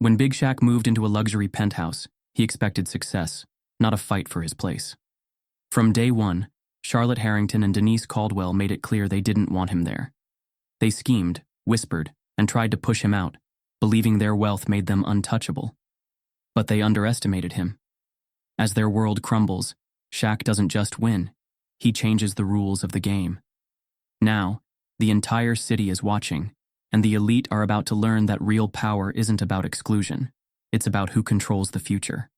When Big Shaq moved into a luxury penthouse, he expected success, not a fight for his place. From day one, Charlotte Harrington and Denise Caldwell made it clear they didn't want him there. They schemed, whispered, and tried to push him out, believing their wealth made them untouchable. But they underestimated him. As their world crumbles, Shaq doesn't just win, he changes the rules of the game. Now, the entire city is watching, and the elite are about to learn that real power isn't about exclusion, it's about who controls the future.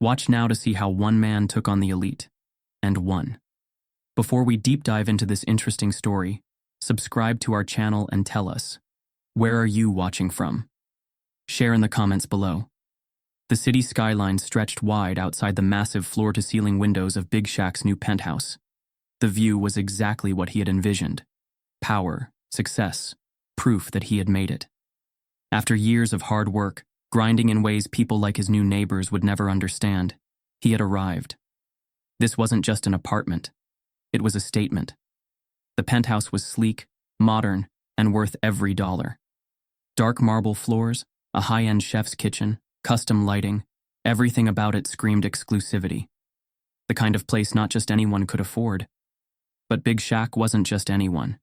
Watch now to see how one man took on the elite, and won. Before we deep dive into this interesting story, subscribe to our channel and tell us, where are you watching from? Share in the comments below. The city skyline stretched wide outside the massive floor-to-ceiling windows of Big Shaq's new penthouse. The view was exactly what he had envisioned. Power, success, proof that he had made it. After years of hard work, grinding in ways people like his new neighbors would never understand, he had arrived. This wasn't just an apartment. It was a statement. The penthouse was sleek, modern, and worth every dollar. Dark marble floors, a high-end chef's kitchen, custom lighting, everything about it screamed exclusivity. The kind of place not just anyone could afford. But Big Shaq wasn't just anyone.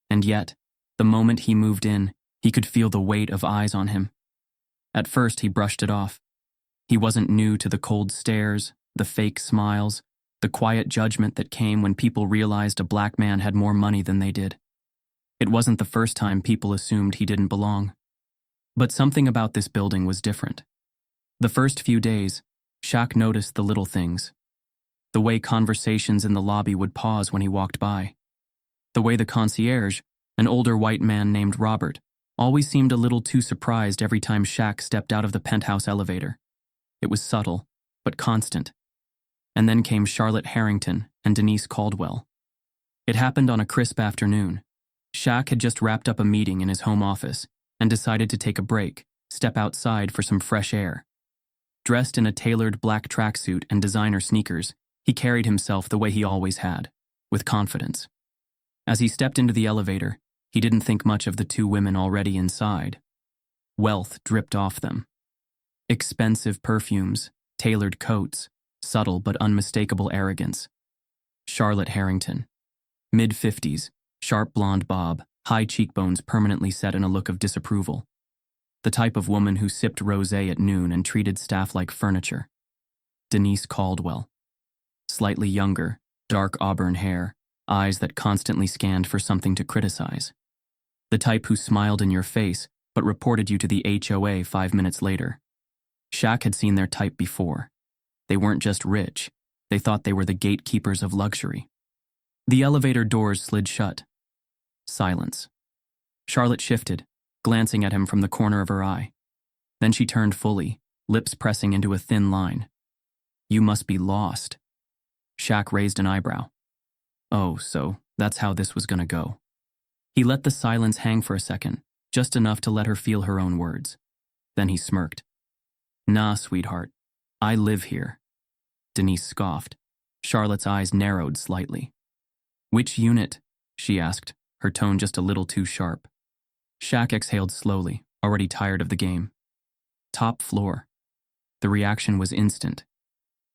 And yet, the moment he moved in, he could feel the weight of eyes on him. At first, he brushed it off. He wasn't new to the cold stares, the fake smiles, the quiet judgment that came when people realized a black man had more money than they did. It wasn't the first time people assumed he didn't belong. But something about this building was different. The first few days, Shaq noticed the little things. The way conversations in the lobby would pause when he walked by. The way the concierge, an older white man named Robert, always seemed a little too surprised every time Shaq stepped out of the penthouse elevator. It was subtle, but constant. And then came Charlotte Harrington and Denise Caldwell. It happened on a crisp afternoon. Shaq had just wrapped up a meeting in his home office and decided to take a break, step outside for some fresh air. Dressed in a tailored black tracksuit and designer sneakers, he carried himself the way he always had, with confidence. As he stepped into the elevator, he didn't think much of the two women already inside. Wealth dripped off them. Expensive perfumes, tailored coats, subtle but unmistakable arrogance. Charlotte Harrington. Mid-50s, sharp blonde bob, high cheekbones permanently set in a look of disapproval. The type of woman who sipped rosé at noon and treated staff like furniture. Denise Caldwell. Slightly younger, dark auburn hair, eyes that constantly scanned for something to criticize. The type who smiled in your face but reported you to the HOA 5 minutes later. Shaq had seen their type before. They weren't just rich, they thought they were the gatekeepers of luxury. The elevator doors slid shut. Silence. Charlotte shifted, glancing at him from the corner of her eye. Then she turned fully, lips pressing into a thin line. "You must be lost." Shaq raised an eyebrow. Oh, so that's how this was gonna go. He let the silence hang for a second, just enough to let her feel her own words. Then he smirked. "Nah, sweetheart. I live here." Denise scoffed. Charlotte's eyes narrowed slightly. "Which unit?" she asked, her tone just a little too sharp. Shaq exhaled slowly, already tired of the game. "Top floor." The reaction was instant.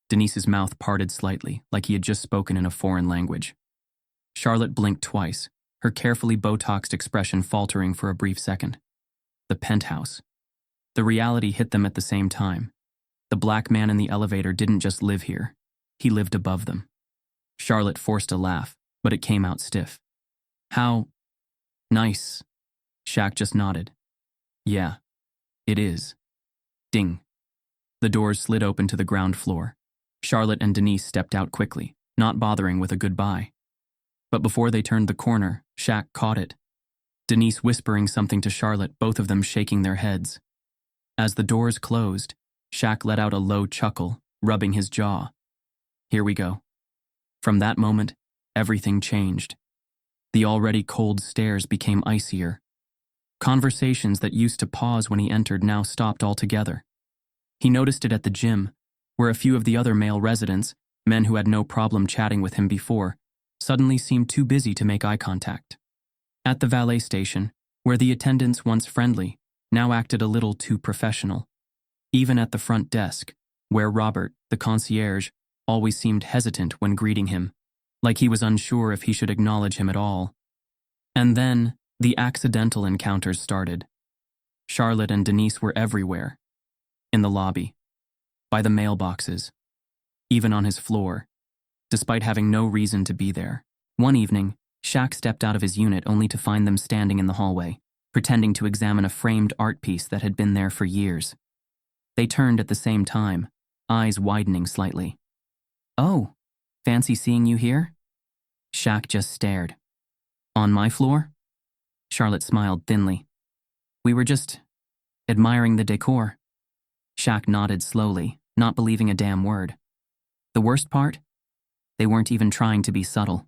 Denise's mouth parted slightly, like he had just spoken in a foreign language. Charlotte blinked twice, her carefully Botoxed expression faltering for a brief second. The penthouse. The reality hit them at the same time. The black man in the elevator didn't just live here. He lived above them. Charlotte forced a laugh, but it came out stiff. "How nice." Shaq just nodded. "Yeah, it is." Ding. The doors slid open to the ground floor. Charlotte and Denise stepped out quickly, not bothering with a goodbye. But before they turned the corner, Shaq caught it. Denise whispering something to Charlotte, both of them shaking their heads. As the doors closed, Shaq let out a low chuckle, rubbing his jaw. Here we go. From that moment, everything changed. The already cold stares became icier. Conversations that used to pause when he entered now stopped altogether. He noticed it at the gym, where a few of the other male residents, men who had no problem chatting with him before, suddenly seemed too busy to make eye contact. At the valet station, where the attendants, once friendly, now acted a little too professional. Even at the front desk, where Robert, the concierge, always seemed hesitant when greeting him, like he was unsure if he should acknowledge him at all. And then, the accidental encounters started. Charlotte and Denise were everywhere. In the lobby, by the mailboxes, even on his floor, despite having no reason to be there. One evening, Shaq stepped out of his unit only to find them standing in the hallway, pretending to examine a framed art piece that had been there for years. They turned at the same time, eyes widening slightly. "Oh, fancy seeing you here?" Shaq just stared. "On my floor?" Charlotte smiled thinly. "We were just admiring the decor." Shaq nodded slowly, not believing a damn word. The worst part? They weren't even trying to be subtle.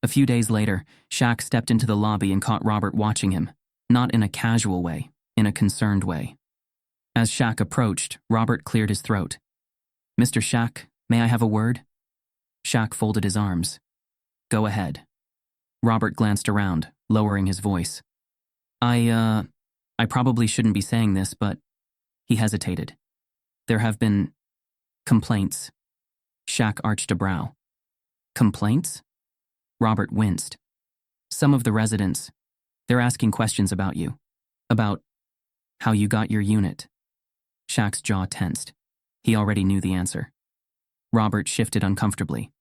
A few days later, Shaq stepped into the lobby and caught Robert watching him, not in a casual way, in a concerned way. As Shaq approached, Robert cleared his throat. "Mr. Shaq, may I have a word?" Shaq folded his arms. "Go ahead." Robert glanced around, lowering his voice. I probably shouldn't be saying this, but..." He hesitated. "There have been complaints." Shaq arched a brow. "Complaints?" Robert winced. "Some of the residents, they're asking questions about you. About how you got your unit." Shaq's jaw tensed. He already knew the answer. Robert shifted uncomfortably.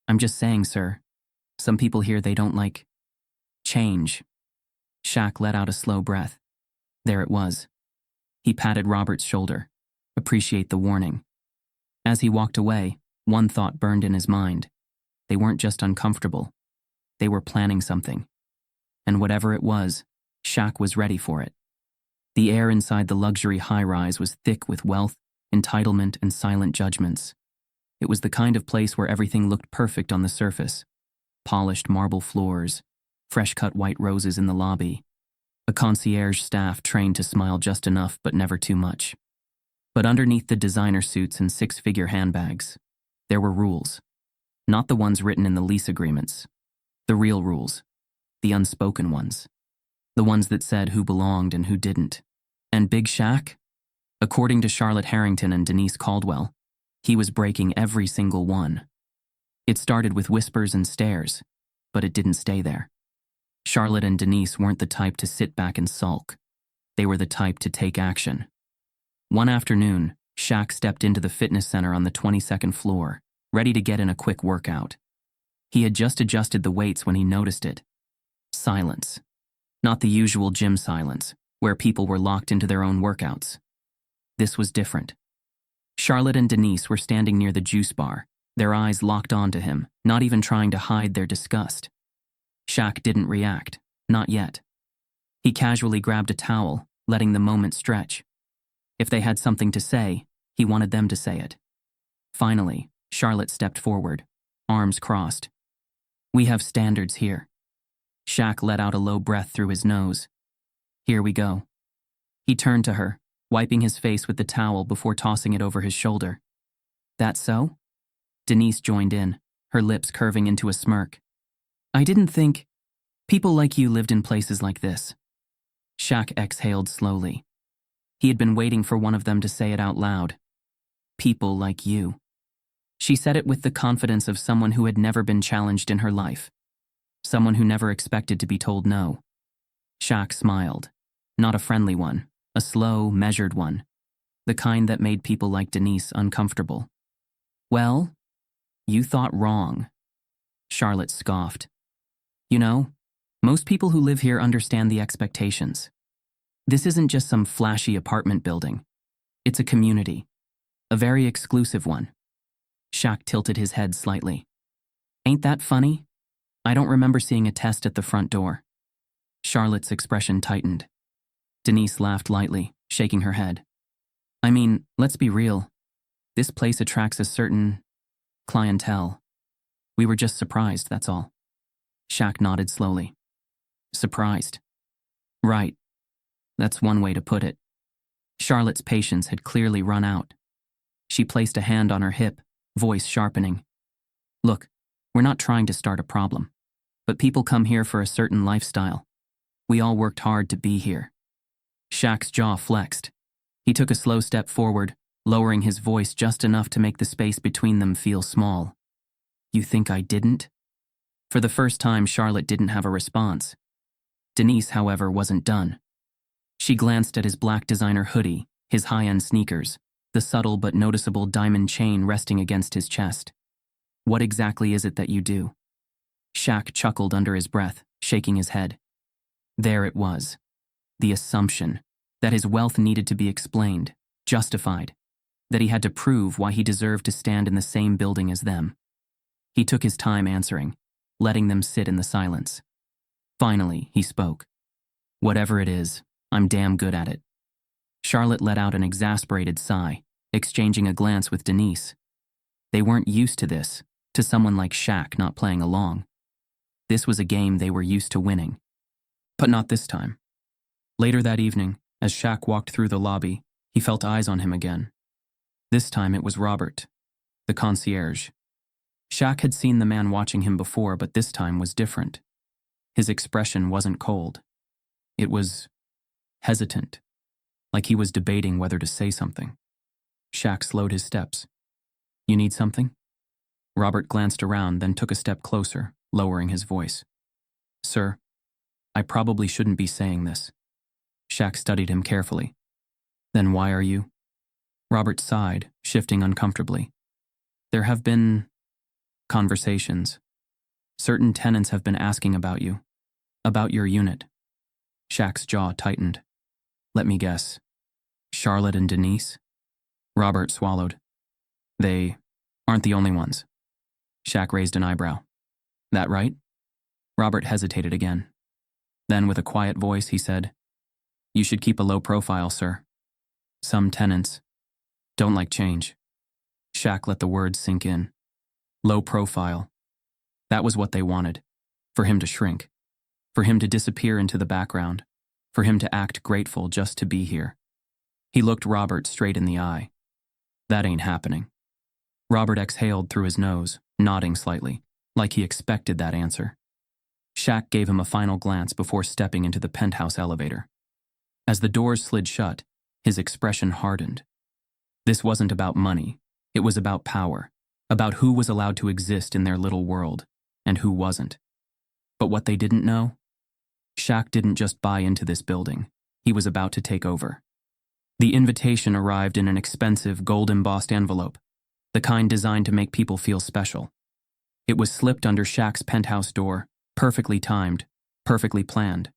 "I'm just saying, sir. Some people here, they don't like change." Shaq let out a slow breath. There it was. He patted Robert's shoulder. Appreciate the warning. As he walked away, one thought burned in his mind. They weren't just uncomfortable. They were planning something. And whatever it was, Shaq was ready for it. The air inside the luxury high-rise was thick with wealth, entitlement, and silent judgments. It was the kind of place where everything looked perfect on the surface. Polished marble floors, fresh-cut white roses in the lobby, a concierge staff trained to smile just enough but never too much. But underneath the designer suits and six-figure handbags, there were rules. Not the ones written in the lease agreements. The real rules. The unspoken ones. The ones that said who belonged and who didn't. And Big Shaq? According to Charlotte Harrington and Denise Caldwell, he was breaking every single one. It started with whispers and stares, but it didn't stay there. Charlotte and Denise weren't the type to sit back and sulk. They were the type to take action. One afternoon, Shaq stepped into the fitness center on the 22nd floor, ready to get in a quick workout. He had just adjusted the weights when he noticed it. Silence. Not the usual gym silence, where people were locked into their own workouts. This was different. Charlotte and Denise were standing near the juice bar, their eyes locked onto him, not even trying to hide their disgust. Shaq didn't react, not yet. He casually grabbed a towel, letting the moment stretch. If they had something to say, he wanted them to say it. Finally, Charlotte stepped forward, arms crossed. "We have standards here." Shaq let out a low breath through his nose. "Here we go." He turned to her, wiping his face with the towel before tossing it over his shoulder. "That so?" Denise joined in, her lips curving into a smirk. "I didn't think people like you lived in places like this." Shaq exhaled slowly. He had been waiting for one of them to say it out loud. "People like you." She said it with the confidence of someone who had never been challenged in her life. Someone who never expected to be told no. Shaq smiled. Not a friendly one, a slow, measured one. The kind that made people like Denise uncomfortable. "Well, you thought wrong." Charlotte scoffed. "You know, most people who live here understand the expectations. This isn't just some flashy apartment building. It's a community. A very exclusive one." Shaq tilted his head slightly. "Ain't that funny? I don't remember seeing a test at the front door." Charlotte's expression tightened. Denise laughed lightly, shaking her head. "I mean, let's be real. This place attracts a certain clientele. We were just surprised, that's all." Shaq nodded slowly. "Surprised." "Right. That's one way to put it." Charlotte's patience had clearly run out. She placed a hand on her hip, voice sharpening. "Look, we're not trying to start a problem. But people come here for a certain lifestyle. We all worked hard to be here. Shaq's jaw flexed. He took a slow step forward, lowering his voice just enough to make the space between them feel small. You think I didn't? For the first time, Charlotte didn't have a response. Denise, however, wasn't done. She glanced at his black designer hoodie, his high-end sneakers, the subtle but noticeable diamond chain resting against his chest. What exactly is it that you do? Shaq chuckled under his breath, shaking his head. There it was. The assumption that his wealth needed to be explained, justified, that he had to prove why he deserved to stand in the same building as them. He took his time answering, letting them sit in the silence. Finally, he spoke. Whatever it is, I'm damn good at it. Charlotte let out an exasperated sigh, exchanging a glance with Denise. They weren't used to this, to someone like Shaq not playing along. This was a game they were used to winning. But not this time. Later that evening, as Shaq walked through the lobby, he felt eyes on him again. This time it was Robert, the concierge. Shaq had seen the man watching him before, but this time was different. His expression wasn't cold. It was hesitant, like he was debating whether to say something. Shaq slowed his steps. You need something? Robert glanced around, then took a step closer, lowering his voice. Sir, I probably shouldn't be saying this. Shaq studied him carefully. Then why are you? Robert sighed, shifting uncomfortably. There have been conversations. Certain tenants have been asking about you, about your unit. Shaq's jaw tightened. Let me guess. Charlotte and Denise? Robert swallowed. They aren't the only ones. Shaq raised an eyebrow. That right? Robert hesitated again. Then, with a quiet voice, he said, You should keep a low profile, sir. Some tenants don't like change. Shaq let the words sink in. Low profile. That was what they wanted. For him to shrink. For him to disappear into the background. For him to act grateful just to be here. He looked Robert straight in the eye. That ain't happening. Robert exhaled through his nose, nodding slightly, like he expected that answer. Shaq gave him a final glance before stepping into the penthouse elevator. As the doors slid shut, his expression hardened. This wasn't about money. It was about power, about who was allowed to exist in their little world, and who wasn't. But what they didn't know? Shaq didn't just buy into this building. He was about to take over. The invitation arrived in an expensive, gold-embossed envelope, the kind designed to make people feel special. It was slipped under Shaq's penthouse door, perfectly timed, perfectly planned.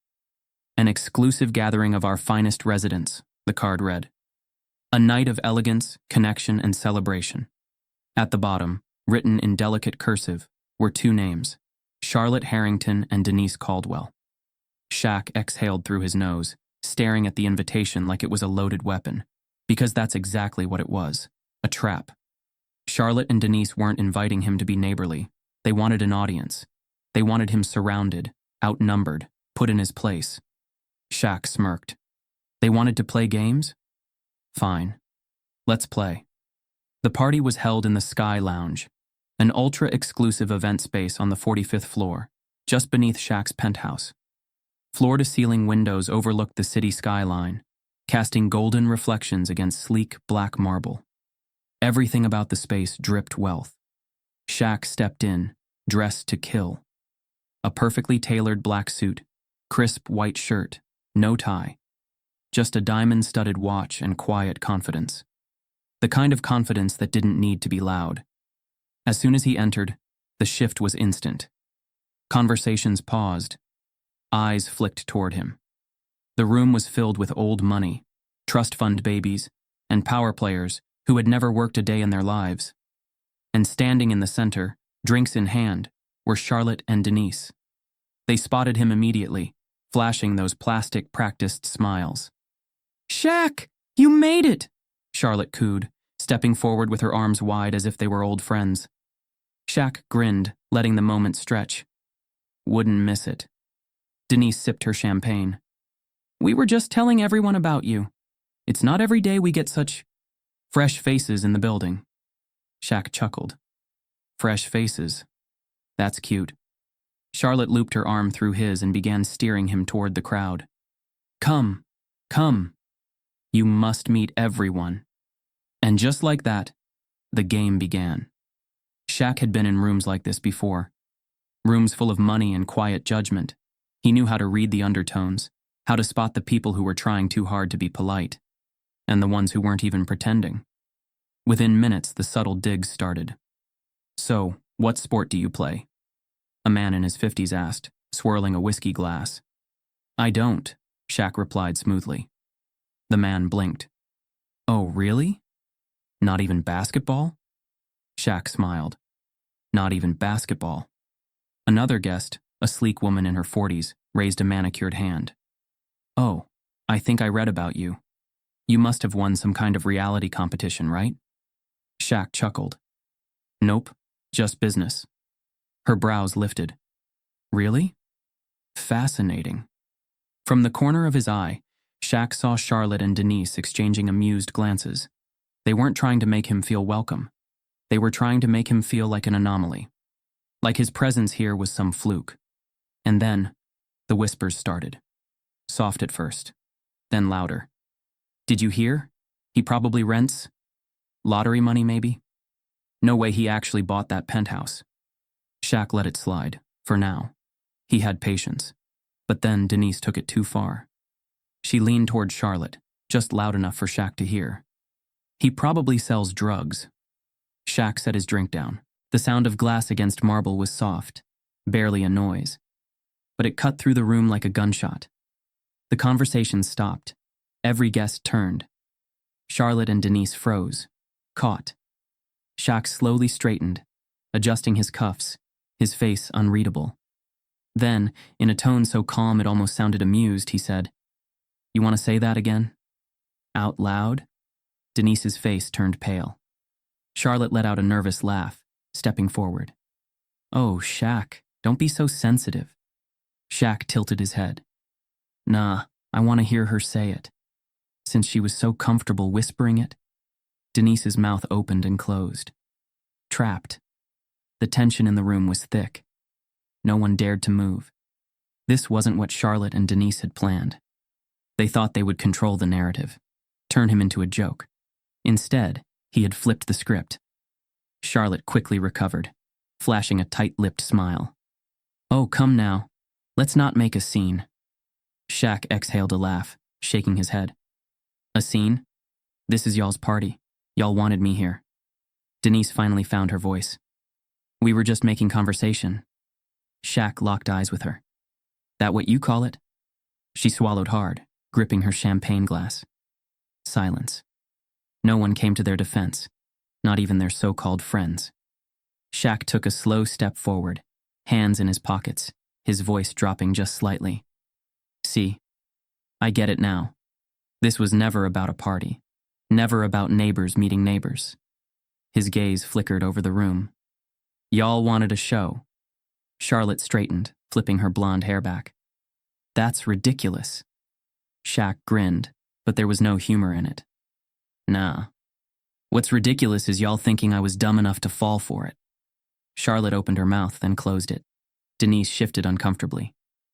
An exclusive gathering of our finest residents, the card read. A night of elegance, connection, and celebration. At the bottom, written in delicate cursive, were two names, Charlotte Harrington and Denise Caldwell. Shaq exhaled through his nose, staring at the invitation like it was a loaded weapon, because that's exactly what it was, a trap. Charlotte and Denise weren't inviting him to be neighborly. They wanted an audience. They wanted him surrounded, outnumbered, put in his place. Shaq smirked. They wanted to play games? Fine. Let's play. The party was held in the Sky Lounge, an ultra-exclusive event space on the 45th floor, just beneath Shaq's penthouse. Floor-to-ceiling windows overlooked the city skyline, casting golden reflections against sleek black marble. Everything about the space dripped wealth. Shaq stepped in, dressed to kill. A perfectly tailored black suit, crisp white shirt, no tie. Just a diamond-studded watch and quiet confidence. The kind of confidence that didn't need to be loud. As soon as he entered, the shift was instant. Conversations paused. Eyes flicked toward him. The room was filled with old money, trust fund babies, and power players who had never worked a day in their lives. And standing in the center, drinks in hand, were Charlotte and Denise. They spotted him immediately, flashing those plastic practiced smiles. Shaq, you made it! Charlotte cooed, stepping forward with her arms wide as if they were old friends. Shaq grinned, letting the moment stretch. Wouldn't miss it. Denise sipped her champagne. We were just telling everyone about you. It's not every day we get such fresh faces in the building. Shaq chuckled. Fresh faces. That's cute. Charlotte looped her arm through his and began steering him toward the crowd. Come, Come. You must meet everyone." And just like that, the game began. Shaq had been in rooms like this before. Rooms full of money and quiet judgment. He knew how to read the undertones, how to spot the people who were trying too hard to be polite, and the ones who weren't even pretending. Within minutes, the subtle digs started. "So, what sport do you play?" a man in his 50s asked, swirling a whiskey glass. "I don't," Shaq replied smoothly. The man blinked. "Oh, really? Not even basketball?" Shaq smiled. "Not even basketball." Another guest, a sleek woman in her 40s, raised a manicured hand. "Oh, I think I read about you. You must have won some kind of reality competition, right?" Shaq chuckled. "Nope, just business." Her brows lifted. "Really? Fascinating." From the corner of his eye, Shaq saw Charlotte and Denise exchanging amused glances. They weren't trying to make him feel welcome. They were trying to make him feel like an anomaly. Like his presence here was some fluke. And then, the whispers started. Soft at first, then louder. "Did you hear? He probably rents? Lottery money, maybe? No way he actually bought that penthouse." Shaq let it slide, for now. He had patience. But then Denise took it too far. She leaned toward Charlotte, just loud enough for Shaq to hear. "He probably sells drugs." Shaq set his drink down. The sound of glass against marble was soft, barely a noise. But it cut through the room like a gunshot. The conversation stopped. Every guest turned. Charlotte and Denise froze, caught. Shaq slowly straightened, adjusting his cuffs, his face unreadable. Then, in a tone so calm it almost sounded amused, he said, "You want to say that again? Out loud?" Denise's face turned pale. Charlotte let out a nervous laugh, stepping forward. "Oh, Shaq, don't be so sensitive." Shaq tilted his head. "Nah, I want to hear her say it." Since she was so comfortable whispering it, Denise's mouth opened and closed. Trapped. The tension in the room was thick. No one dared to move. This wasn't what Charlotte and Denise had planned. They thought they would control the narrative, turn him into a joke. Instead, he had flipped the script. Charlotte quickly recovered, flashing a tight-lipped smile. "Oh, come now. Let's not make a scene." Shaq exhaled a laugh, shaking his head. "A scene? This is y'all's party. Y'all wanted me here." Denise finally found her voice. "We were just making conversation." Shaq locked eyes with her. "That what you call it?" She swallowed hard, gripping her champagne glass. Silence. No one came to their defense, not even their so-called friends. Shaq took a slow step forward, hands in his pockets, his voice dropping just slightly. "See, I get it now. This was never about a party, never about neighbors meeting neighbors." His gaze flickered over the room. "Y'all wanted a show." Charlotte straightened, flipping her blonde hair back. "That's ridiculous." Shaq grinned, but there was no humor in it. "Nah. What's ridiculous is y'all thinking I was dumb enough to fall for it." Charlotte opened her mouth, then closed it. Denise shifted uncomfortably.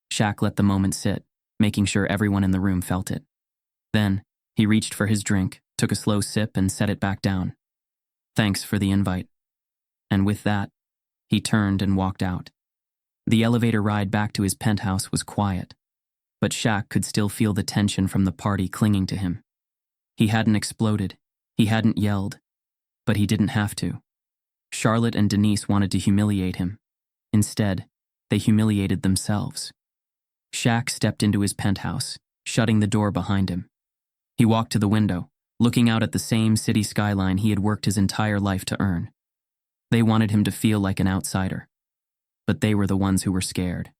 Shaq let the moment sit, making sure everyone in the room felt it. Then, he reached for his drink, took a slow sip, and set it back down. "Thanks for the invite." And with that, he turned and walked out. The elevator ride back to his penthouse was quiet, but Shaq could still feel the tension from the party clinging to him. He hadn't exploded, he hadn't yelled, but he didn't have to. Charlotte and Denise wanted to humiliate him. Instead, they humiliated themselves. Shaq stepped into his penthouse, shutting the door behind him. He walked to the window, looking out at the same city skyline he had worked his entire life to earn. They wanted him to feel like an outsider, but they were the ones who were scared.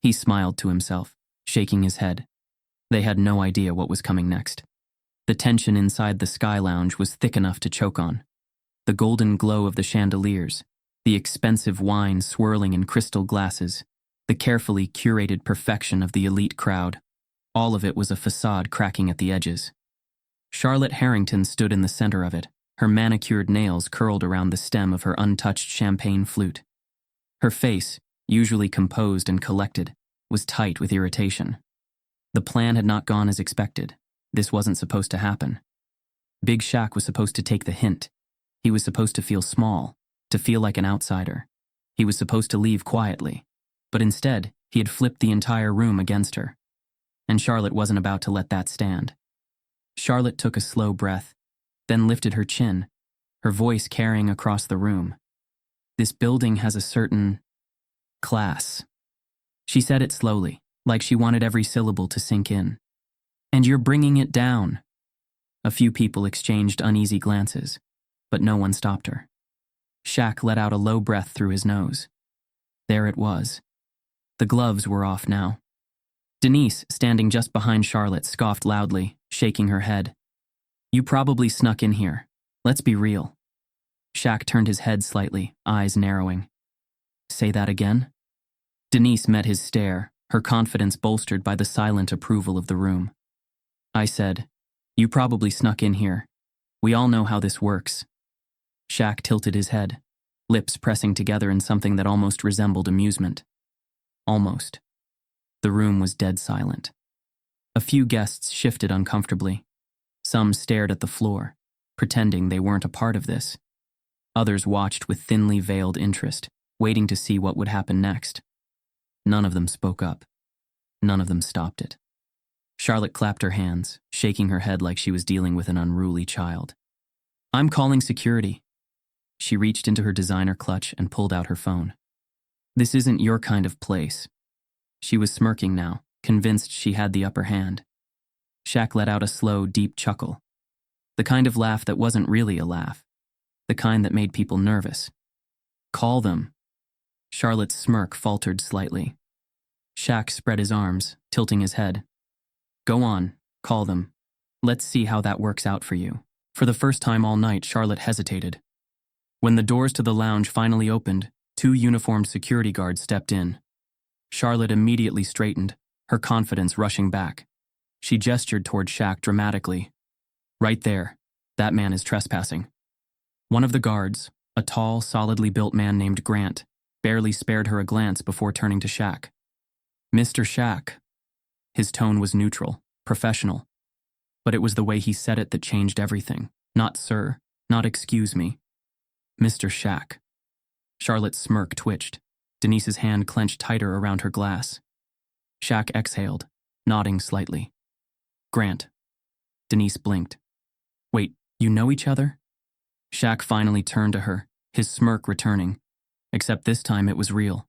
He smiled to himself, shaking his head. They had no idea what was coming next. The tension inside the Sky Lounge was thick enough to choke on. The golden glow of the chandeliers, the expensive wine swirling in crystal glasses, the carefully curated perfection of the elite crowd, all of it was a facade cracking at the edges. Charlotte Harrington stood in the center of it, her manicured nails curled around the stem of her untouched champagne flute. Her face, usually composed and collected, was tight with irritation. The plan had not gone as expected, This wasn't supposed to happen. Big Shaq was supposed to take the hint. He was supposed to feel small, to feel like an outsider. He was supposed to leave quietly. But instead, he had flipped the entire room against her. And Charlotte wasn't about to let that stand. Charlotte took a slow breath, then lifted her chin, her voice carrying across the room. This building has a certain class. She said it slowly, like she wanted every syllable to sink in. And you're bringing it down. A few people exchanged uneasy glances, but no one stopped her. Shaq let out a low breath through his nose. There it was. The gloves were off now. Denise, standing just behind Charlotte, scoffed loudly, shaking her head. You probably snuck in here. Let's be real. Shaq turned his head slightly, eyes narrowing. Say that again? Denise met his stare, her confidence bolstered by the silent approval of the room. I said, you probably snuck in here. We all know how this works. Shaq tilted his head, lips pressing together in something that almost resembled amusement. Almost. The room was dead silent. A few guests shifted uncomfortably. Some stared at the floor, pretending they weren't a part of this. Others watched with thinly veiled interest, waiting to see what would happen next. None of them spoke up. None of them stopped it. Charlotte clapped her hands, shaking her head like she was dealing with an unruly child. I'm calling security. She reached into her designer clutch and pulled out her phone. This isn't your kind of place. She was smirking now, convinced she had the upper hand. Shaq let out a slow, deep chuckle. The kind of laugh that wasn't really a laugh. The kind that made people nervous. Call them. Charlotte's smirk faltered slightly. Shaq spread his arms, tilting his head. Go on, call them. Let's see how that works out for you. For the first time all night, Charlotte hesitated. When the doors to the lounge finally opened, 2 uniformed security guards stepped in. Charlotte immediately straightened, her confidence rushing back. She gestured toward Shaq dramatically. Right there, that man is trespassing. One of the guards, a tall, solidly built man named Grant, barely spared her a glance before turning to Shaq. Mr. Shaq. His tone was neutral, professional. But it was the way he said it that changed everything. Not sir, not excuse me. Mr. Shaq. Charlotte's smirk twitched. Denise's hand clenched tighter around her glass. Shaq exhaled, nodding slightly. Grant. Denise blinked. Wait, you know each other? Shaq finally turned to her, his smirk returning. Except this time it was real.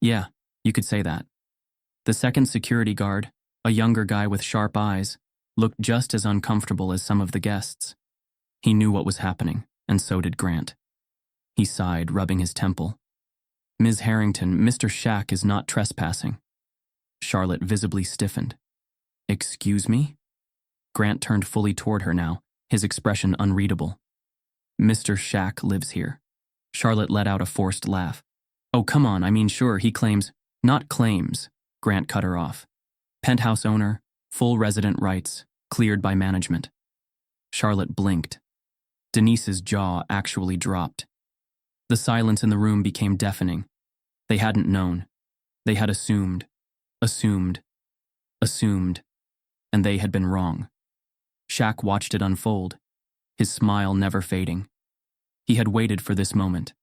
Yeah, you could say that. The second security guard, a younger guy with sharp eyes, looked just as uncomfortable as some of the guests. He knew what was happening, and so did Grant. He sighed, rubbing his temple. Ms. Harrington, Mr. Shaq is not trespassing. Charlotte visibly stiffened. Excuse me? Grant turned fully toward her now, his expression unreadable. Mr. Shaq lives here. Charlotte let out a forced laugh. Oh, come on, I mean sure, he claims. Not claims, Grant cut her off. Penthouse owner, full resident rights, cleared by management. Charlotte blinked. Denise's jaw actually dropped. The silence in the room became deafening. They hadn't known. They had assumed, assumed, assumed, and they had been wrong. Shaq watched it unfold, his smile never fading. He had waited for this moment,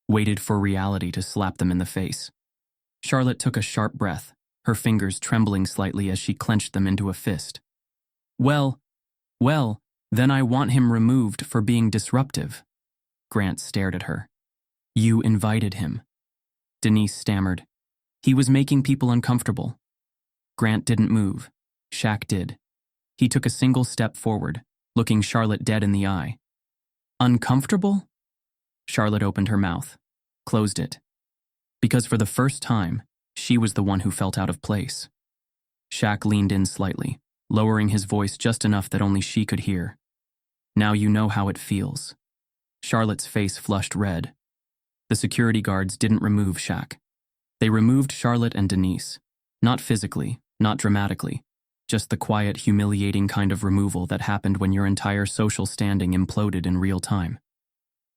waited for reality to slap them in the face. Charlotte took a sharp breath, her fingers trembling slightly as she clenched them into a fist. Well, then I want him removed for being disruptive. Grant stared at her. You invited him. Denise stammered. He was making people uncomfortable. Grant didn't move. Shaq did. He took a single step forward, looking Charlotte dead in the eye. Uncomfortable? Charlotte opened her mouth, closed it. Because for the first time, she was the one who felt out of place. Shaq leaned in slightly, lowering his voice just enough that only she could hear. Now you know how it feels. Charlotte's face flushed red. The security guards didn't remove Shaq. They removed Charlotte and Denise. Not physically, not dramatically. Just the quiet, humiliating kind of removal that happened when your entire social standing imploded in real time.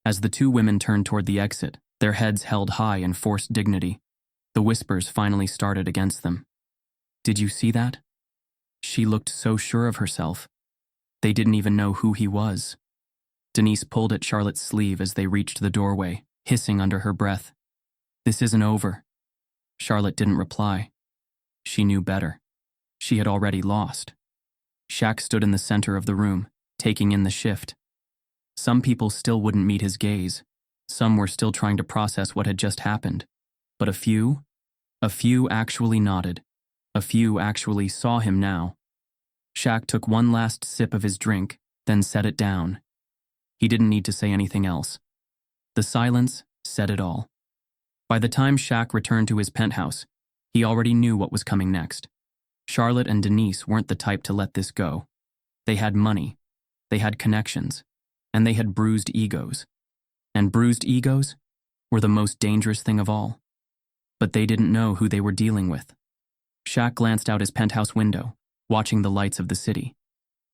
As the 2 women turned toward the exit, their heads held high in forced dignity, the whispers finally started against them. Did you see that? She looked so sure of herself. They didn't even know who he was. Denise pulled at Charlotte's sleeve as they reached the doorway, hissing under her breath. "This isn't over." Charlotte didn't reply. She knew better. She had already lost. Shaq stood in the center of the room, taking in the shift. Some people still wouldn't meet his gaze. Some were still trying to process what had just happened. But a few actually nodded. A few actually saw him now. Shaq took one last sip of his drink, then set it down. He didn't need to say anything else. The silence said it all. By the time Shaq returned to his penthouse, he already knew what was coming next. Charlotte and Denise weren't the type to let this go. They had money, they had connections, and they had bruised egos. And bruised egos were the most dangerous thing of all. But they didn't know who they were dealing with. Shaq glanced out his penthouse window, watching the lights of the city.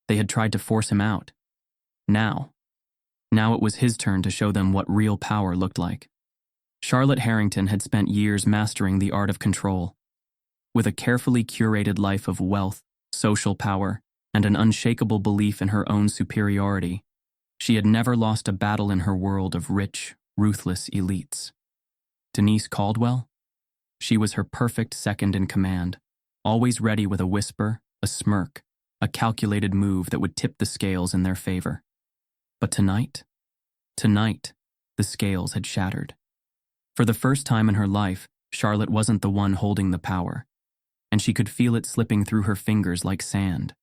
They had tried to force him out. Now it was his turn to show them what real power looked like. Charlotte Harrington had spent years mastering the art of control. With a carefully curated life of wealth, social power, and an unshakable belief in her own superiority, she had never lost a battle in her world of rich, ruthless elites. Denise Caldwell? She was her perfect second in command, always ready with a whisper, a smirk, a calculated move that would tip the scales in their favor. But tonight, the scales had shattered. For the first time in her life, Charlotte wasn't the one holding the power, and she could feel it slipping through her fingers like sand.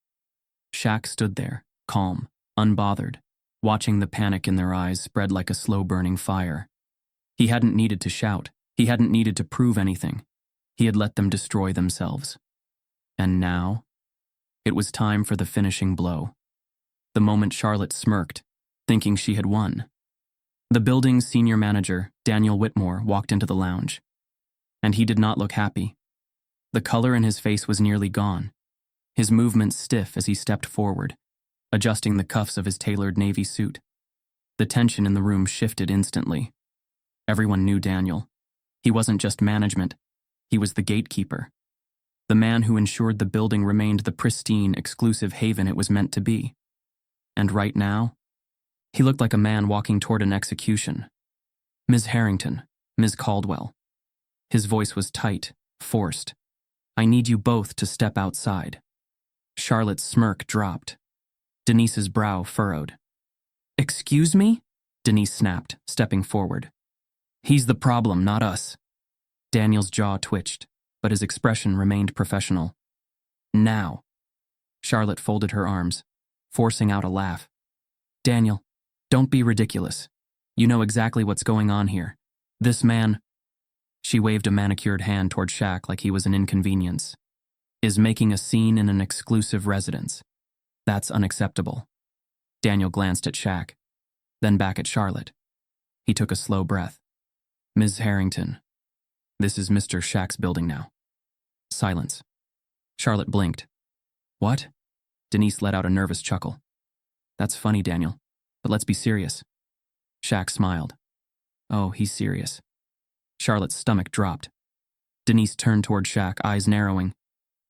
Shaq stood there, calm, unbothered, watching the panic in their eyes spread like a slow-burning fire. He hadn't needed to shout. He hadn't needed to prove anything. He had let them destroy themselves. And now, it was time for the finishing blow. The moment Charlotte smirked, thinking she had won. The building's senior manager, Daniel Whitmore, walked into the lounge. And he did not look happy. The color in his face was nearly gone, his movements stiff as he stepped forward, adjusting the cuffs of his tailored navy suit. The tension in the room shifted instantly. Everyone knew Daniel. He wasn't just management, he was the gatekeeper. The man who ensured the building remained the pristine, exclusive haven it was meant to be. And right now, he looked like a man walking toward an execution. "Ms. Harrington, Ms. Caldwell." His voice was tight, forced. "I need you both to step outside." Charlotte's smirk dropped. Denise's brow furrowed. "Excuse me?" Denise snapped, stepping forward. "He's the problem, not us." Daniel's jaw twitched, but his expression remained professional. "Now." Charlotte folded her arms, forcing out a laugh. "Daniel, don't be ridiculous. You know exactly what's going on here. This man," she waved a manicured hand toward Shaq like he was an inconvenience, "is making a scene in an exclusive residence. That's unacceptable." Daniel glanced at Shaq, then back at Charlotte. He took a slow breath. "Ms. Harrington, this is Mr. Shaq's building now." Silence. Charlotte blinked. "What?" Denise let out a nervous chuckle. "That's funny, Daniel, but let's be serious." Shaq smiled. "Oh, he's serious." Charlotte's stomach dropped. Denise turned toward Shaq, eyes narrowing.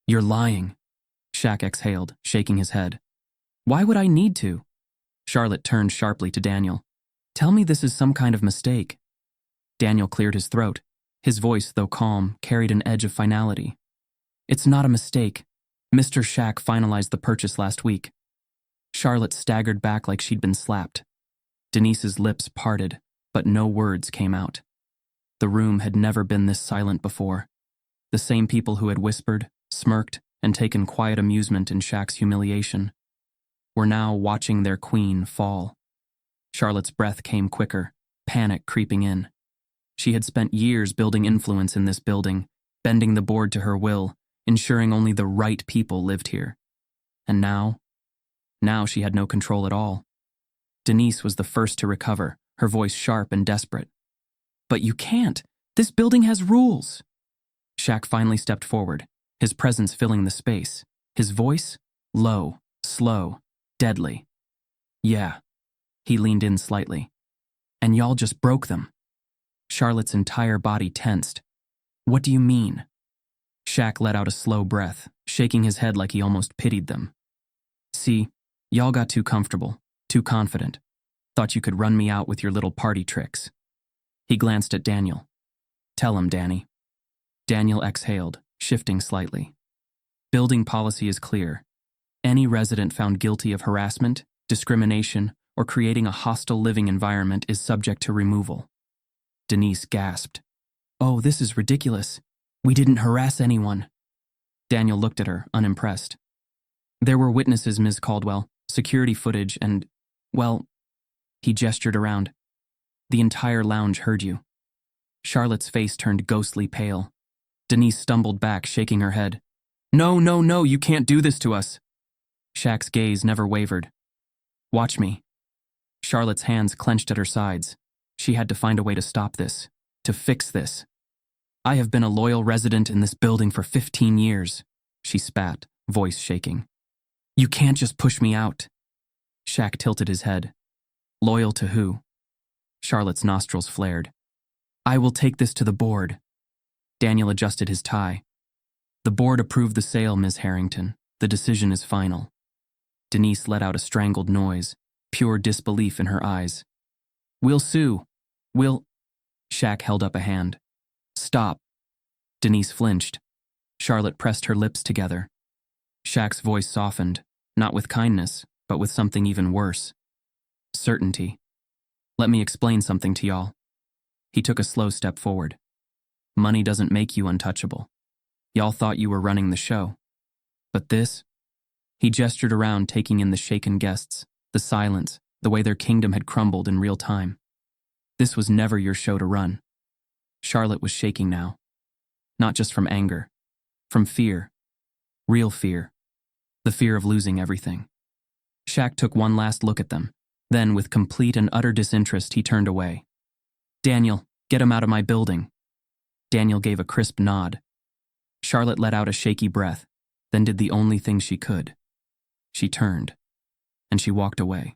"You're lying." Shaq exhaled, shaking his head. "Why would I need to?" Charlotte turned sharply to Daniel. "Tell me this is some kind of mistake." Daniel cleared his throat. His voice, though calm, carried an edge of finality. "It's not a mistake. Mr. Shaq finalized the purchase last week." Charlotte staggered back like she'd been slapped. Denise's lips parted, but no words came out. The room had never been this silent before. The same people who had whispered, smirked, and taken quiet amusement in Shaq's humiliation were now watching their queen fall. Charlotte's breath came quicker, panic creeping in. She had spent years building influence in this building, bending the board to her will, ensuring only the right people lived here. And now she had no control at all. Denise was the first to recover, her voice sharp and desperate. "But you can't. This building has rules." Shaq finally stepped forward, his presence filling the space, his voice low, slow, deadly. "Yeah." He leaned in slightly. "And y'all just broke them." Charlotte's entire body tensed. "What do you mean?" Shaq let out a slow breath, shaking his head like he almost pitied them. See, y'all got too comfortable, too confident. Thought you could run me out with your little party tricks. He glanced at Daniel. Tell him, Danny. Daniel exhaled, shifting slightly. Building policy is clear. Any resident found guilty of harassment, discrimination, or creating a hostile living environment is subject to removal. Denise gasped. Oh, this is ridiculous. We didn't harass anyone. Daniel looked at her, unimpressed. There were witnesses, Ms. Caldwell, security footage, and, well, he gestured around. The entire lounge heard you. Charlotte's face turned ghostly pale. Denise stumbled back, shaking her head. No, no, no, you can't do this to us. Shaq's gaze never wavered. Watch me. Charlotte's hands clenched at her sides. She had to find a way to stop this, to fix this. I have been a loyal resident in this building for 15 years, she spat, voice shaking. You can't just push me out. Shaq tilted his head. Loyal to who? Charlotte's nostrils flared. I will take this to the board. Daniel adjusted his tie. The board approved the sale, Ms. Harrington. The decision is final. Denise let out a strangled noise, pure disbelief in her eyes. We'll sue. We'll... Shaq held up a hand. Stop. Denise flinched. Charlotte pressed her lips together. Shaq's voice softened, not with kindness, but with something even worse. Certainty. Let me explain something to y'all. He took a slow step forward. Money doesn't make you untouchable. Y'all thought you were running the show. But this? He gestured around, taking in the shaken guests, the silence, the way their kingdom had crumbled in real time. This was never your show to run. Charlotte was shaking now. Not just from anger. From fear. Real fear. The fear of losing everything. Shaq took one last look at them. Then, with complete and utter disinterest, he turned away. Daniel, get him out of my building. Daniel gave a crisp nod. Charlotte let out a shaky breath, then did the only thing she could. She turned, and she walked away.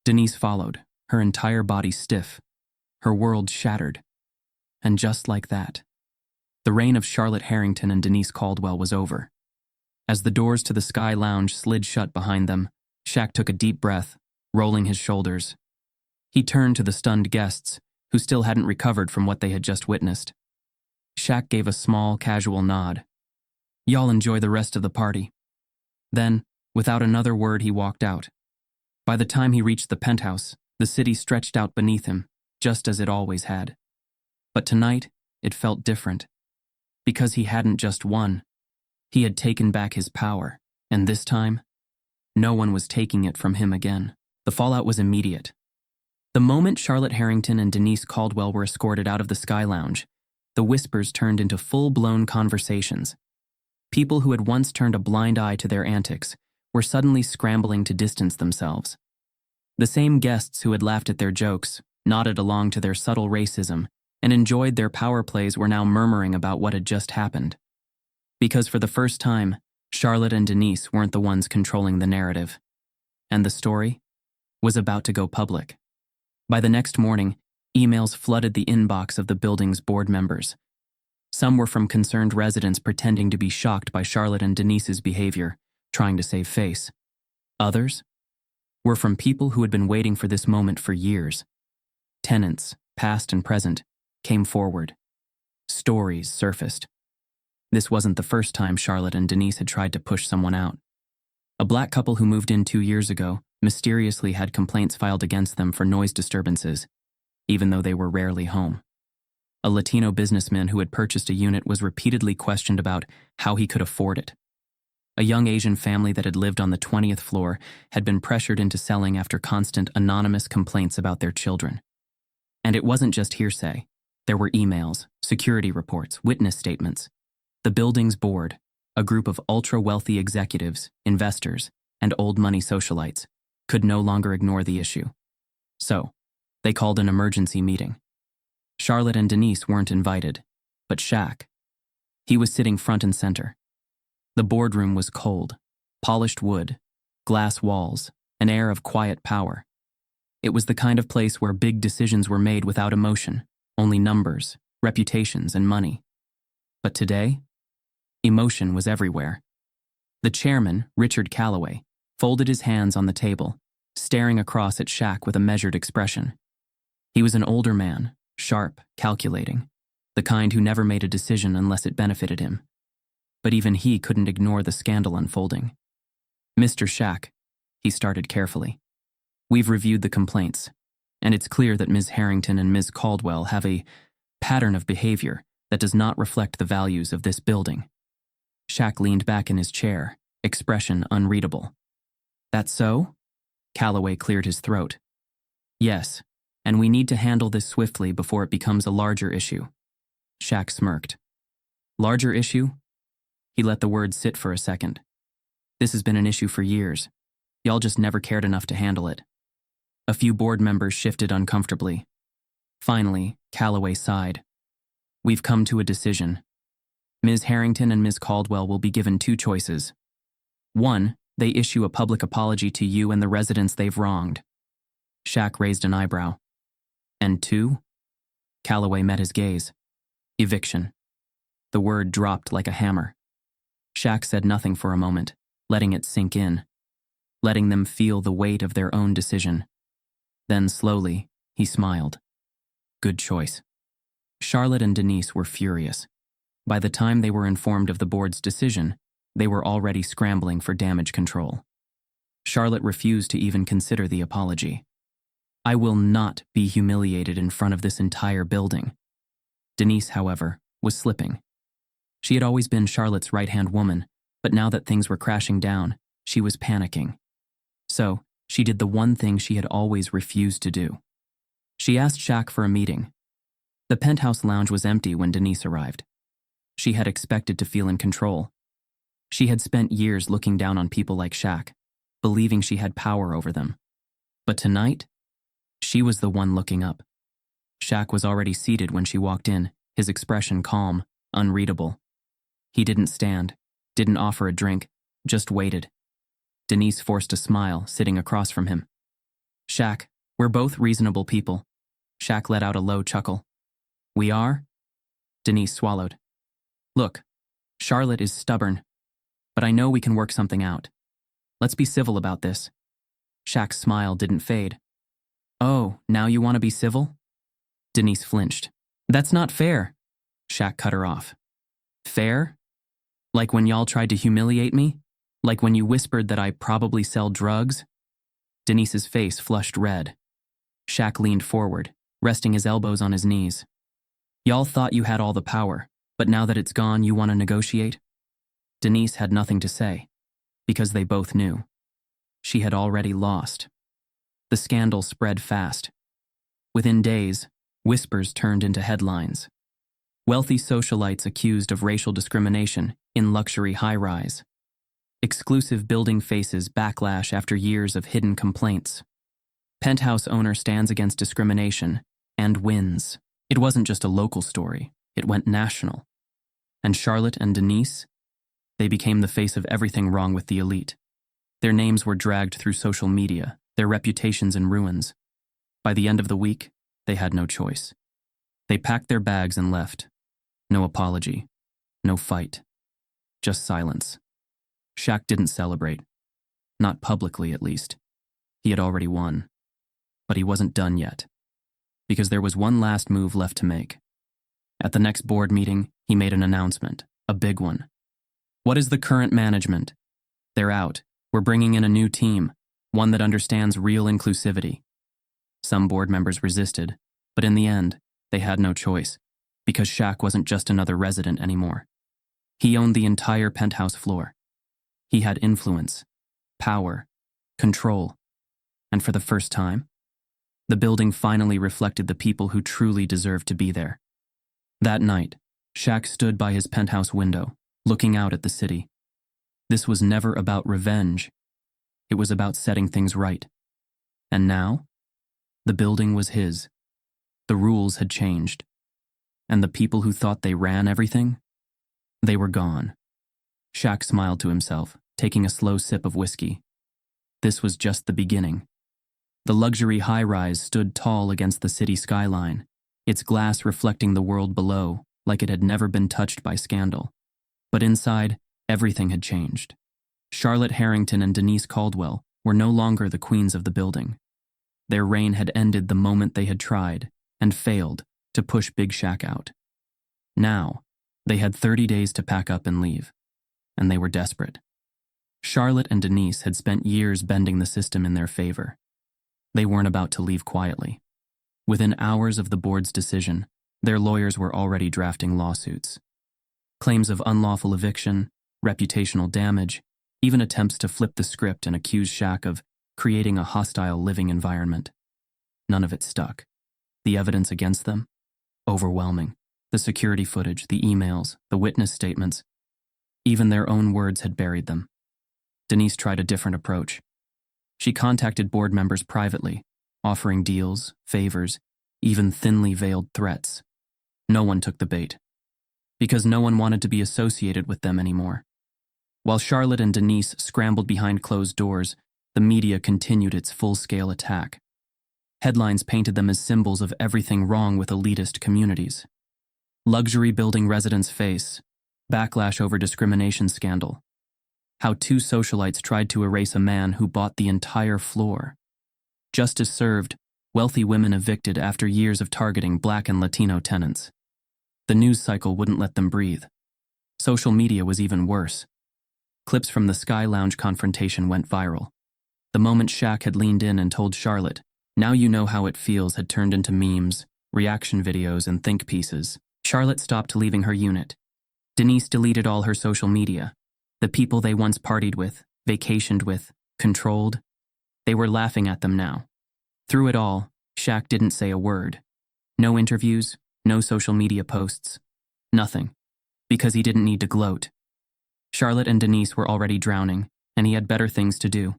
Denise followed, her entire body stiff, her world shattered. And just like that, the reign of Charlotte Harrington and Denise Caldwell was over. As the doors to the Sky Lounge slid shut behind them, Shaq took a deep breath, rolling his shoulders. He turned to the stunned guests, who still hadn't recovered from what they had just witnessed. Shaq gave a small, casual nod. Y'all enjoy the rest of the party. Then, without another word, he walked out. By the time he reached the penthouse, the city stretched out beneath him, just as it always had. But tonight, it felt different. Because he hadn't just won. He had taken back his power, and this time, no one was taking it from him again. The fallout was immediate. The moment Charlotte Harrington and Denise Caldwell were escorted out of the Sky Lounge, the whispers turned into full-blown conversations. People who had once turned a blind eye to their antics were suddenly scrambling to distance themselves. The same guests who had laughed at their jokes, nodded along to their subtle racism, and enjoyed their power plays were now murmuring about what had just happened. Because for the first time, Charlotte and Denise weren't the ones controlling the narrative. And the story was about to go public. By the next morning, emails flooded the inbox of the building's board members. Some were from concerned residents pretending to be shocked by Charlotte and Denise's behavior, trying to save face. Others were from people who had been waiting for this moment for years. Tenants, past and present, came forward. Stories surfaced. This wasn't the first time Charlotte and Denise had tried to push someone out. A black couple who moved in 2 years ago mysteriously had complaints filed against them for noise disturbances, even though they were rarely home. A Latino businessman who had purchased a unit was repeatedly questioned about how he could afford it. A young Asian family that had lived on the 20th floor had been pressured into selling after constant anonymous complaints about their children. And it wasn't just hearsay. There were emails, security reports, witness statements. The building's board, a group of ultra-wealthy executives, investors, and old money socialites, could no longer ignore the issue. So, they called an emergency meeting. Charlotte and Denise weren't invited, but Shaq. He was sitting front and center. The boardroom was cold, polished wood, glass walls, an air of quiet power. It was the kind of place where big decisions were made without emotion, only numbers, reputations, and money. But today, emotion was everywhere. The chairman, Richard Calloway, folded his hands on the table, staring across at Shaq with a measured expression. He was an older man, sharp, calculating, the kind who never made a decision unless it benefited him. But even he couldn't ignore the scandal unfolding. "Mr. Shaq," he started carefully, "we've reviewed the complaints, and it's clear that Ms. Harrington and Ms. Caldwell have a pattern of behavior that does not reflect the values of this building." Shaq leaned back in his chair, expression unreadable. "That's so?" Calloway cleared his throat. "Yes, and we need to handle this swiftly before it becomes a larger issue." Shaq smirked. "Larger issue?" He let the word sit for a second. "This has been an issue for years. Y'all just never cared enough to handle it." A few board members shifted uncomfortably. Finally, Calloway sighed. "We've come to a decision. Ms. Harrington and Ms. Caldwell will be given two choices. One, they issue a public apology to you and the residents they've wronged." Shaq raised an eyebrow. "And two?" Calloway met his gaze. "Eviction." The word dropped like a hammer. Shaq said nothing for a moment, letting it sink in, letting them feel the weight of their own decision. Then slowly, he smiled. "Good choice." Charlotte and Denise were furious. By the time they were informed of the board's decision, they were already scrambling for damage control. Charlotte refused to even consider the apology. "I will not be humiliated in front of this entire building." Denise, however, was slipping. She had always been Charlotte's right-hand woman, but now that things were crashing down, she was panicking. So, she did the one thing she had always refused to do. She asked Shaq for a meeting. The Penthouse lounge was empty when Denise arrived. She had expected to feel in control. She had spent years looking down on people like Shaq, believing she had power over them. But tonight, she was the one looking up. Shaq was already seated when she walked in, his expression calm, unreadable. He didn't stand, didn't offer a drink, just waited. Denise forced a smile, sitting across from him. "Shaq, we're both reasonable people." Shaq let out a low chuckle. "We are?" Denise swallowed. "Look, Charlotte is stubborn, but I know we can work something out. Let's be civil about this." Shaq's smile didn't fade. "Oh, now you want to be civil?" Denise flinched. "That's not fair." Shaq cut her off. "Fair? Like when y'all tried to humiliate me? Like when you whispered that I probably sell drugs?" Denise's face flushed red. Shaq leaned forward, resting his elbows on his knees. "Y'all thought you had all the power, but now that it's gone, you want to negotiate?" Denise had nothing to say, because they both knew. She had already lost. The scandal spread fast. Within days, whispers turned into headlines. Wealthy socialites accused of racial discrimination in luxury high-rise. Exclusive building faces backlash after years of hidden complaints. Penthouse owner stands against discrimination and wins. It wasn't just a local story, it went national. And Charlotte and Denise, they became the face of everything wrong with the elite. Their names were dragged through social media, their reputations in ruins. By the end of the week, they had no choice. They packed their bags and left. No apology, no fight, just silence. Shaq didn't celebrate. Not publicly, at least. He had already won. But he wasn't done yet. Because there was one last move left to make. At the next board meeting, he made an announcement, a big one. "What is the current management? They're out. We're bringing in a new team, one that understands real inclusivity." Some board members resisted, but in the end, they had no choice, because Shaq wasn't just another resident anymore. He owned the entire penthouse floor. He had influence, power, control, and for the first time, the building finally reflected the people who truly deserved to be there. That night, Shaq stood by his penthouse window, looking out at the city. This was never about revenge. It was about setting things right. And now, the building was his. The rules had changed. And the people who thought they ran everything, they were gone. Shaq smiled to himself, taking a slow sip of whiskey. This was just the beginning. The luxury high-rise stood tall against the city skyline, its glass reflecting the world below like it had never been touched by scandal. But inside, everything had changed. Charlotte Harrington and Denise Caldwell were no longer the queens of the building. Their reign had ended the moment they had tried, and failed, to push Big Shaq out. Now, they had 30 days to pack up and leave, and they were desperate. Charlotte and Denise had spent years bending the system in their favor. They weren't about to leave quietly. Within hours of the board's decision, their lawyers were already drafting lawsuits. Claims of unlawful eviction, reputational damage, even attempts to flip the script and accuse Shaq of creating a hostile living environment. None of it stuck. The evidence against them? Overwhelming. The security footage, the emails, the witness statements. Even their own words had buried them. Denise tried a different approach. She contacted board members privately, offering deals, favors, even thinly veiled threats. No one took the bait, because no one wanted to be associated with them anymore. While Charlotte and Denise scrambled behind closed doors, the media continued its full-scale attack. Headlines painted them as symbols of everything wrong with elitist communities. Luxury building residents face backlash over discrimination scandal. How two socialites tried to erase a man who bought the entire floor. Justice served, wealthy women evicted after years of targeting Black and Latino tenants. The news cycle wouldn't let them breathe. Social media was even worse. Clips from the Sky Lounge confrontation went viral. The moment Shaq had leaned in and told Charlotte, "Now you know how it feels," had turned into memes, reaction videos, and think pieces. Charlotte stopped leaving her unit. Denise deleted all her social media. The people they once partied with, vacationed with, controlled, they were laughing at them now. Through it all, Shaq didn't say a word. No interviews, no social media posts. Nothing. Because he didn't need to gloat. Charlotte and Denise were already drowning, and he had better things to do.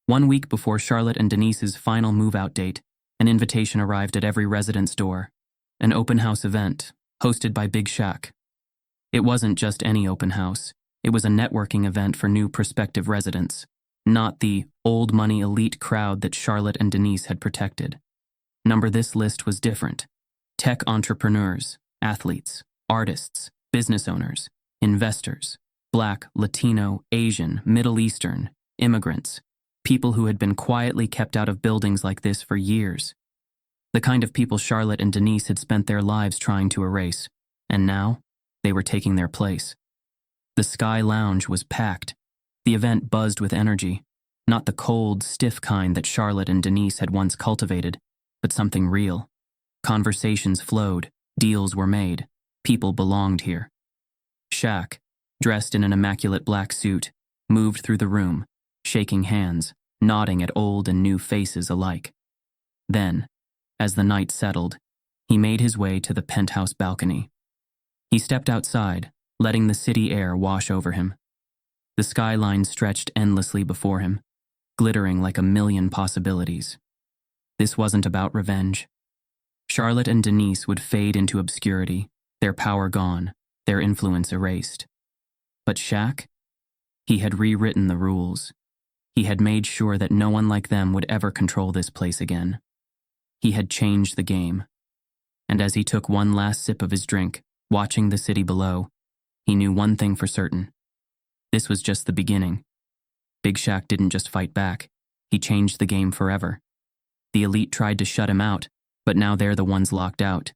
1 week before Charlotte and Denise's final move-out date, an invitation arrived at every resident's door. An open house event, hosted by Big Shaq. It wasn't just any open house. It was a networking event for new prospective residents, not the old money elite crowd that Charlotte and Denise had protected. This list was different. Tech entrepreneurs, athletes, artists, business owners, investors, Black, Latino, Asian, Middle Eastern, immigrants, people who had been quietly kept out of buildings like this for years. The kind of people Charlotte and Denise had spent their lives trying to erase, and now they were taking their place. The Sky Lounge was packed. The event buzzed with energy, not the cold, stiff kind that Charlotte and Denise had once cultivated, but something real. Conversations flowed, deals were made, people belonged here. Shaq, dressed in an immaculate black suit, moved through the room, shaking hands, nodding at old and new faces alike. Then, as the night settled, he made his way to the penthouse balcony. He stepped outside, letting the city air wash over him. The skyline stretched endlessly before him, glittering like a million possibilities. This wasn't about revenge. Charlotte and Denise would fade into obscurity, their power gone, their influence erased. But Shaq? He had rewritten the rules. He had made sure that no one like them would ever control this place again. He had changed the game. And as he took one last sip of his drink, watching the city below, he knew one thing for certain. This was just the beginning. Big Shaq didn't just fight back. He changed the game forever. The elite tried to shut him out, but now they're the ones locked out.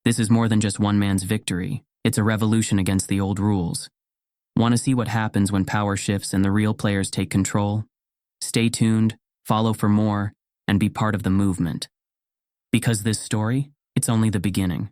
This is more than just one man's victory. It's a revolution against the old rules. Want to see what happens when power shifts and the real players take control? Stay tuned, follow for more, and be part of the movement. Because this story, it's only the beginning.